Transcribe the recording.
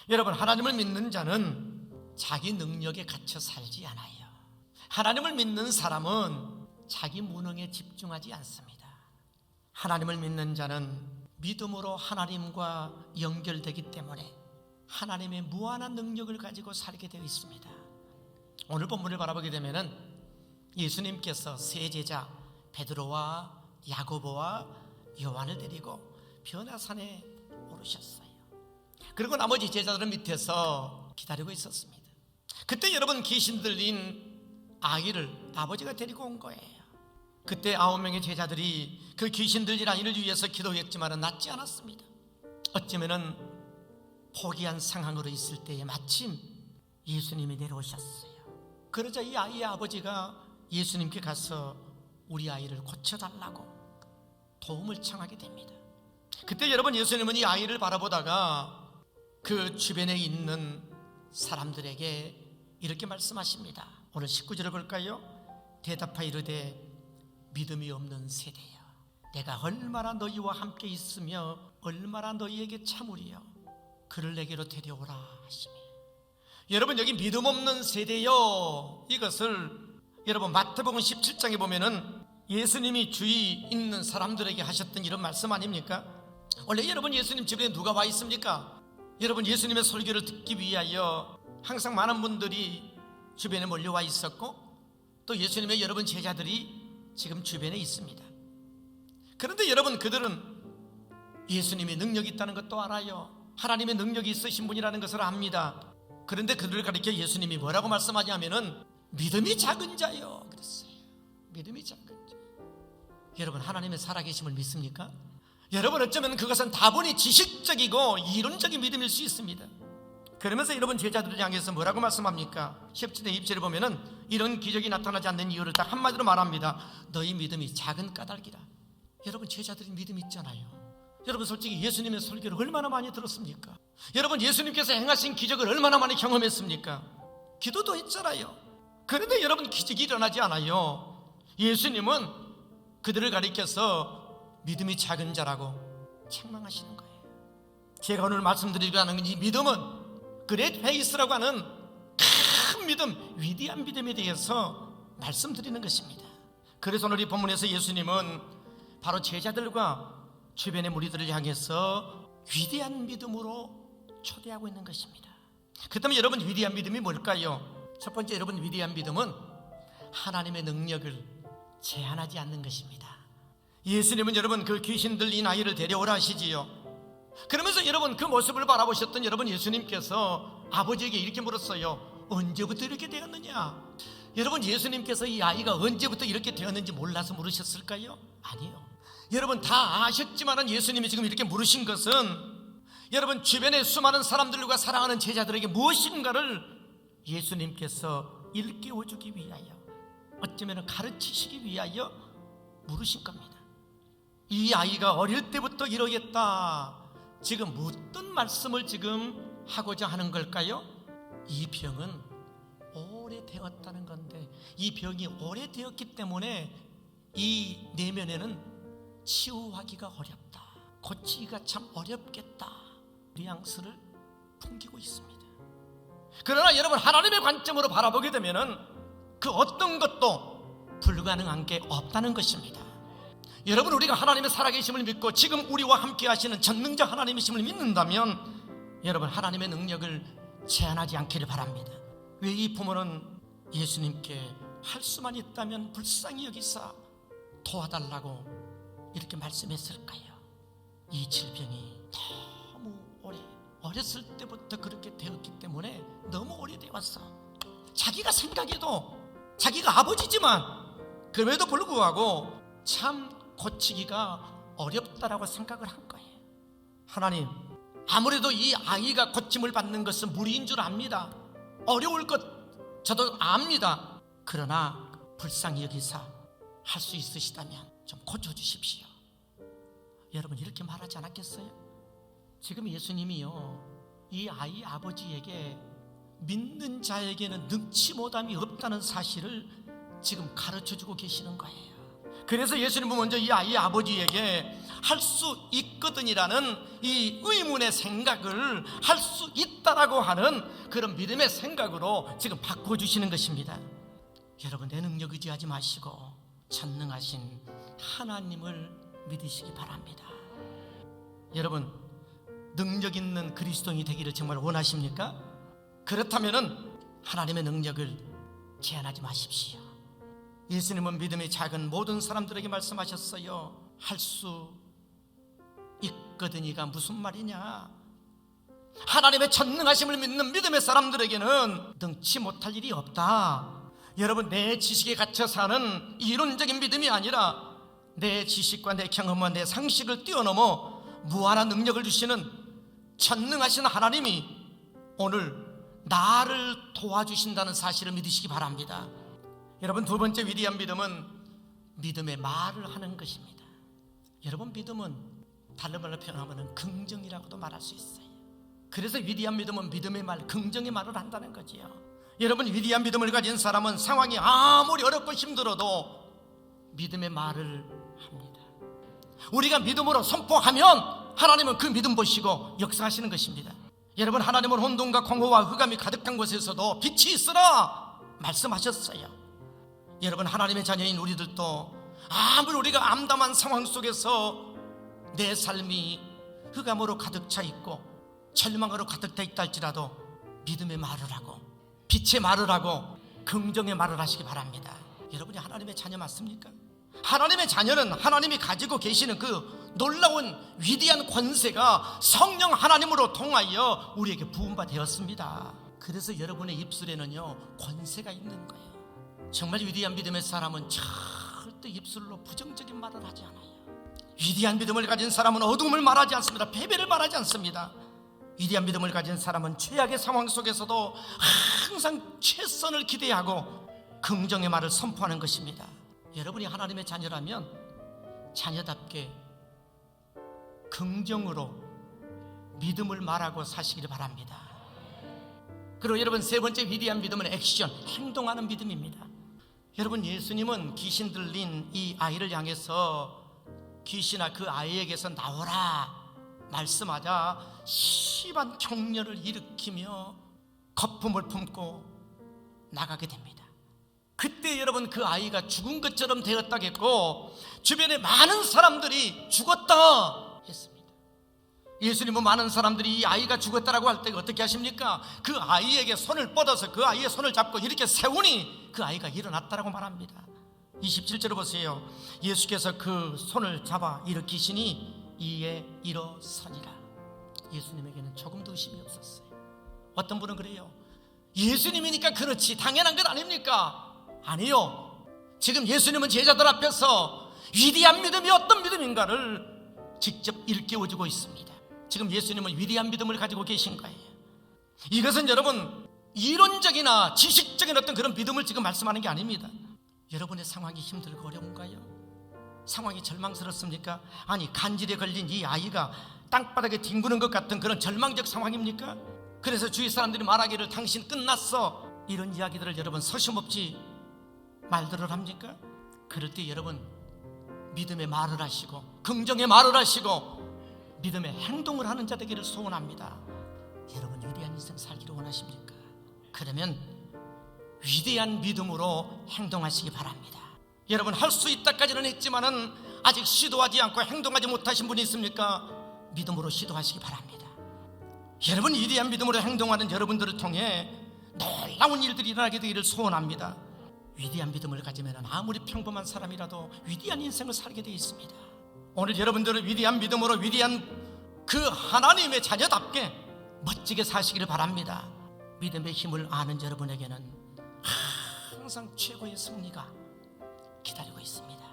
여러분, 하나님을 믿는 자는 자기 능력에 갇혀 살지 않아요. 하나님을 믿는 사람은 자기 무능에 집중하지 않습니다. 하나님을 믿는 자는 믿음으로 하나님과 연결되기 때문에 하나님의 무한한 능력을 가지고 살게 되어 있습니다. 오늘 본문을 바라보게 되면 예수님께서 세 제자 베드로와 야고보와 요한을 데리고 변화산에 오르셨어요. 그리고 나머지 제자들은 밑에서 기다리고 있었습니다. 그때 여러분, 귀신 들린 아기를 아버지가 데리고 온 거예요. 그때 9명의 제자들이 그 귀신 들린 아이를 위해서 기도했지만 낫지 않았습니다. 어쩌면 포기한 상황으로 있을 때에 마침 예수님이 내려오셨어요. 그러자 이 아이의 아버지가 예수님께 가서 우리 아이를 고쳐달라고 도움을 청하게 됩니다. 그때 여러분, 예수님은 이 아이를 바라보다가 그 주변에 있는 사람들에게 이렇게 말씀하십니다. 오늘 19절을 볼까요? 대답하여 이르되 믿음이 없는 세대여, 내가 얼마나 너희와 함께 있으며 얼마나 너희에게 참으리요, 그를 내게로 데려오라 하시며. 여러분, 여기 믿음 없는 세대여, 이것을 여러분 마태복음 17장에 보면은 예수님이 주위 있는 사람들에게 하셨던 이런 말씀 아닙니까? 원래 여러분, 예수님 주변에 누가 와 있습니까? 여러분, 예수님의 설교를 듣기 위하여 항상 많은 분들이 주변에 몰려와 있었고, 또 예수님의 여러분 제자들이 지금 주변에 있습니다. 그런데 여러분, 그들은 예수님의 능력이 있다는 것도 알아요. 하나님의 능력이 있으신 분이라는 것을 압니다. 그런데 그들을 가리켜 예수님이 뭐라고 말씀하냐면은 믿음이 작은 자요 그랬어요. 믿음이 작은 자. 여러분, 하나님의 살아계심을 믿습니까? 여러분, 어쩌면 그것은 다분히 지식적이고 이론적인 믿음일 수 있습니다. 그러면서 여러분, 제자들을 향해서 뭐라고 말씀합니까? 17절 20절에 보면은 이런 기적이 나타나지 않는 이유를 딱 한마디로 말합니다. 너희 믿음이 작은 까닭이라. 여러분, 제자들이 믿음 있잖아요. 여러분, 솔직히 예수님의 설교를 얼마나 많이 들었습니까? 여러분, 예수님께서 행하신 기적을 얼마나 많이 경험했습니까? 기도도 했잖아요. 그런데 여러분, 기적이 일어나지 않아요. 예수님은 그들을 가리켜서 믿음이 작은 자라고 책망하시는 거예요. 제가 오늘 말씀드리려고 하는 이 믿음은 그레이트 페이스라고 하는 큰 믿음, 위대한 믿음에 대해서 말씀드리는 것입니다. 그래서 오늘 이 본문에서 예수님은 바로 제자들과 주변의 무리들을 향해서 위대한 믿음으로 초대하고 있는 것입니다. 그렇다면 여러분, 위대한 믿음이 뭘까요? 첫 번째, 여러분, 위대한 믿음은 하나님의 능력을 제한하지 않는 것입니다. 예수님은 여러분, 그 귀신 들린 아이를 데려오라 하시지요. 그러면서 여러분, 그 모습을 바라보셨던 여러분, 예수님께서 아버지에게 이렇게 물었어요. 언제부터 이렇게 되었느냐? 여러분, 예수님께서 이 아이가 언제부터 이렇게 되었는지 몰라서 물으셨을까요? 아니요. 여러분, 다 아셨지만 예수님이 지금 이렇게 물으신 것은 여러분, 주변에 수많은 사람들과 사랑하는 제자들에게 무엇인가를 예수님께서 일깨워주기 위하여, 어쩌면 가르치시기 위하여 물으신 겁니다. 이 아이가 어릴 때부터 이러겠다, 지금 어떤 말씀을 지금 하고자 하는 걸까요? 이 병은 오래되었다는 건데, 이 병이 오래되었기 때문에 이 내면에는 치유하기가 어렵다, 고치기가 참 어렵겠다, 뉘앙스를 풍기고 있습니다. 그러나 여러분, 하나님의 관점으로 바라보게 되면은 그 어떤 것도 불가능한 게 없다는 것입니다. 여러분, 우리가 하나님의 살아계심을 믿고 지금 우리와 함께 하시는 전능자 하나님이심을 믿는다면 여러분, 하나님의 능력을 제한하지 않기를 바랍니다. 왜 이 부모는 예수님께 할 수만 있다면 불쌍히 여기사 도와달라고 이렇게 말씀했을까요? 이 질병이 너무 오래, 어렸을 때부터 그렇게 되었기 때문에 너무 오래되었어. 자기가 생각해도 자기가 아버지지만 그럼에도 불구하고 참 고치기가 어렵다라고 생각을 한 거예요. 하나님, 아무래도 이 아이가 고침을 받는 것은 무리인 줄 압니다. 어려울 것 저도 압니다. 그러나 불쌍히 여기사 할 수 있으시다면 좀 고쳐주십시오. 여러분, 이렇게 말하지 않았겠어요? 지금 예수님이요, 이 아이 아버지에게 믿는 자에게는 능치 못함이 없다는 사실을 지금 가르쳐주고 계시는 거예요. 그래서 예수님은 먼저 이 아이의 아버지에게 할 수 있거든이라는 이 의문의 생각을 할 수 있다라고 하는 그런 믿음의 생각으로 지금 바꿔주시는 것입니다. 여러분, 내 능력 의지하지 마시고 전능하신 하나님을 믿으시기 바랍니다. 여러분, 능력 있는 그리스도인이 되기를 정말 원하십니까? 그렇다면 하나님의 능력을 제한하지 마십시오. 예수님은 믿음이 작은 모든 사람들에게 말씀하셨어요. 할 수 있거든이가 무슨 말이냐? 하나님의 전능하심을 믿는 믿음의 사람들에게는 능치 못할 일이 없다. 여러분, 내 지식에 갇혀 사는 이론적인 믿음이 아니라 내 지식과 내 경험과 내 상식을 뛰어넘어 무한한 능력을 주시는 전능하신 하나님이 오늘 나를 도와주신다는 사실을 믿으시기 바랍니다. 여러분, 두 번째 위대한 믿음은 믿음의 말을 하는 것입니다. 여러분, 믿음은 다른 말로 표현하면 긍정이라고도 말할 수 있어요. 그래서 위대한 믿음은 믿음의 말, 긍정의 말을 한다는 거지요. 여러분, 위대한 믿음을 가진 사람은 상황이 아무리 어렵고 힘들어도 믿음의 말을 합니다. 우리가 믿음으로 선포하면 하나님은 그 믿음 보시고 역사하시는 것입니다. 여러분, 하나님은 혼돈과 공허와 흑암이 가득한 곳에서도 빛이 있으라 말씀하셨어요. 여러분, 하나님의 자녀인 우리들도 아무리 우리가 암담한 상황 속에서 내 삶이 흑암으로 가득 차 있고 절망으로 가득 차 있다 할지라도 믿음의 말을 하고 빛의 말을 하고 긍정의 말을 하시기 바랍니다. 여러분이 하나님의 자녀 맞습니까? 하나님의 자녀는 하나님이 가지고 계시는 그 놀라운 위대한 권세가 성령 하나님으로 통하여 우리에게 부음바 되었습니다. 그래서 여러분의 입술에는요 권세가 있는 거예요. 정말 위대한 믿음의 사람은 절대 입술로 부정적인 말을 하지 않아요. 위대한 믿음을 가진 사람은 어둠을 말하지 않습니다. 패배를 말하지 않습니다. 위대한 믿음을 가진 사람은 최악의 상황 속에서도 항상 최선을 기대하고 긍정의 말을 선포하는 것입니다. 여러분이 하나님의 자녀라면 자녀답게 긍정으로 믿음을 말하고 사시기를 바랍니다. 그리고 여러분, 세 번째 위대한 믿음은 액션, 행동하는 믿음입니다. 여러분, 예수님은 귀신 들린 이 아이를 향해서 귀신아 그 아이에게서 나오라 말씀하자 심한 격렬을 일으키며 거품을 품고 나가게 됩니다. 그때 여러분 그 아이가 죽은 것처럼 되었다겠고 주변에 많은 사람들이 죽었다 했습니다. 예수님은 많은 사람들이 이 아이가 죽었다라고 할 때 어떻게 하십니까? 그 아이에게 손을 뻗어서 그 아이의 손을 잡고 이렇게 세우니 그 아이가 일어났다라고 말합니다. 27절을 보세요. 예수께서 그 손을 잡아 일으키시니 이에 일어서니라. 예수님에게는 조금도 의심이 없었어요. 어떤 분은 그래요. 예수님이니까 그렇지 당연한 것 아닙니까? 아니요. 지금 예수님은 제자들 앞에서 위대한 믿음이 어떤 믿음인가를 직접 일깨워주고 있습니다. 지금 예수님은 위대한 믿음을 가지고 계신 거예요. 이것은 여러분 이론적이나 지식적인 어떤 그런 믿음을 지금 말씀하는 게 아닙니다. 여러분의 상황이 힘들고 어려운가요? 상황이 절망스럽습니까? 아니 간질에 걸린 이 아이가 땅바닥에 뒹구는 것 같은 그런 절망적 상황입니까? 그래서 주위 사람들이 말하기를 당신 끝났어 이런 이야기들을 여러분 서슴없이 말들을 합니까? 그럴 때 여러분 믿음의 말을 하시고 긍정의 말을 하시고 믿음의 행동을 하는 자 되기를 소원합니다. 여러분 위대한 인생 살기를 원하십니까? 그러면 위대한 믿음으로 행동하시기 바랍니다. 여러분 할 수 있다까지는 했지만은 아직 시도하지 않고 행동하지 못하신 분이 있습니까? 믿음으로 시도하시기 바랍니다. 여러분 위대한 믿음으로 행동하는 여러분들을 통해 놀라운 일들이 일어나게 되기를 소원합니다. 위대한 믿음을 가지면 아무리 평범한 사람이라도 위대한 인생을 살게 되어 있습니다. 오늘 여러분들은 위대한 믿음으로 위대한 그 하나님의 자녀답게 멋지게 사시기를 바랍니다. 믿음의 힘을 아는 여러분에게는 항상 최고의 승리가 기다리고 있습니다.